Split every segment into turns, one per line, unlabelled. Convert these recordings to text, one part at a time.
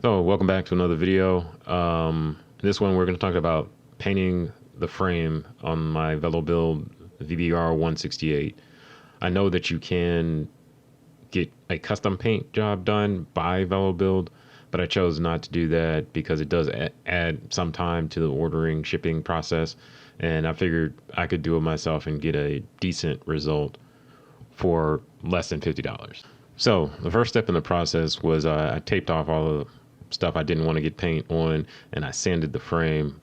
So welcome back to another video. This one we're going to talk about painting the frame on my Velobuild VB-R-168. I know that you can get a custom paint job done by Velobuild, but I chose not to do that because it does add some time to the ordering shipping process, and I figured I could do it myself and get a decent result for less than $50. So the first step in the process was I taped off all the stuff I didn't want to get paint on, and I sanded the frame.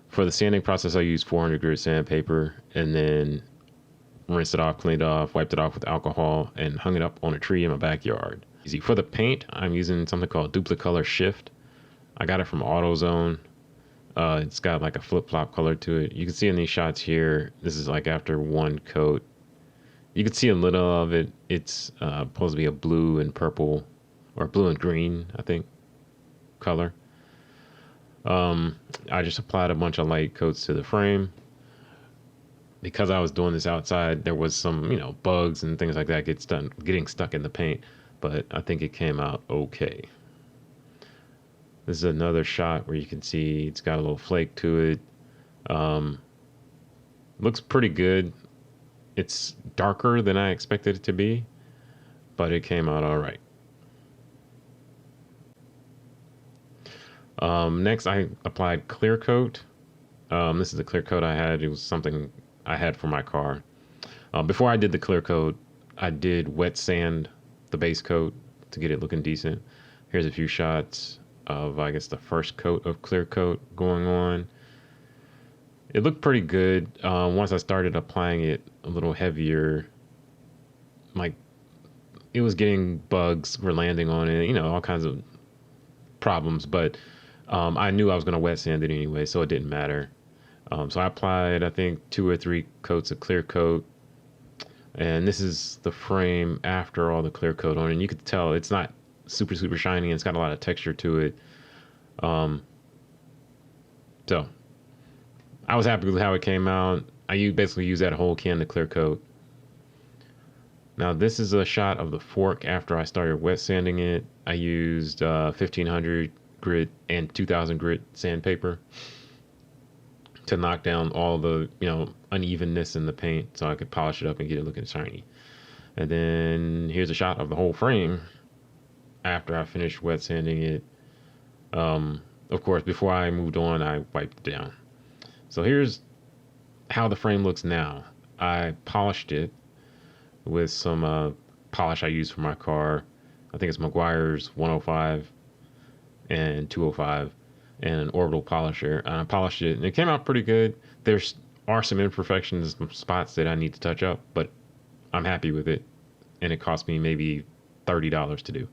For the sanding process, I used 400 grit sandpaper and then rinsed it off, cleaned it off, wiped it off with alcohol, and hung it up on a tree in my backyard. Easy. For the paint, I'm using something called Duplicolor Shift. I got it from AutoZone. It's got like a flip-flop color to it. You can see in these shots here, this is like after one coat. You can see a little of it. It's supposed to be a blue and purple, or blue and green, I think, color. I just applied a bunch of light coats to the frame. Because I was doing this outside, there was some, bugs and things like that getting stuck in the paint, but I think it came out okay. This is another shot where you can see it's got a little flake to it. Looks pretty good. It's darker than I expected it to be, but it came out all right. Next, I applied clear coat. This is the clear coat I had. It was something I had for my car. Before I did the clear coat, I did wet sand the base coat to get it looking decent. Here's a few shots of, I guess, the first coat of clear coat going on. It looked pretty good. Once I started applying it a little heavier, like it was getting bugs were landing on it, all kinds of problems, but I knew I was going to wet sand it anyway, so it didn't matter. So I applied, I think, 2 or 3 coats of clear coat, and this is the frame after all the clear coat on it. And you could tell it's not super shiny, and it's got a lot of texture to it. So I was happy with how it came out. I basically used that whole can of clear coat. Now this is a shot of the fork after I started wet sanding it. I used 1500 grit and 2000 grit sandpaper to knock down all the unevenness in the paint so I could polish it up and get it looking shiny. And then here's a shot of the whole frame after I finished wet sanding it. Of course, before I moved on, I wiped it down. So here's how the frame looks now. I polished it with some polish I used for my car. I think it's Meguiar's 105 and 205 and an orbital polisher. And I polished it and it came out pretty good. There are some imperfections, some spots that I need to touch up, but I'm happy with it. And it cost me maybe $30 to do.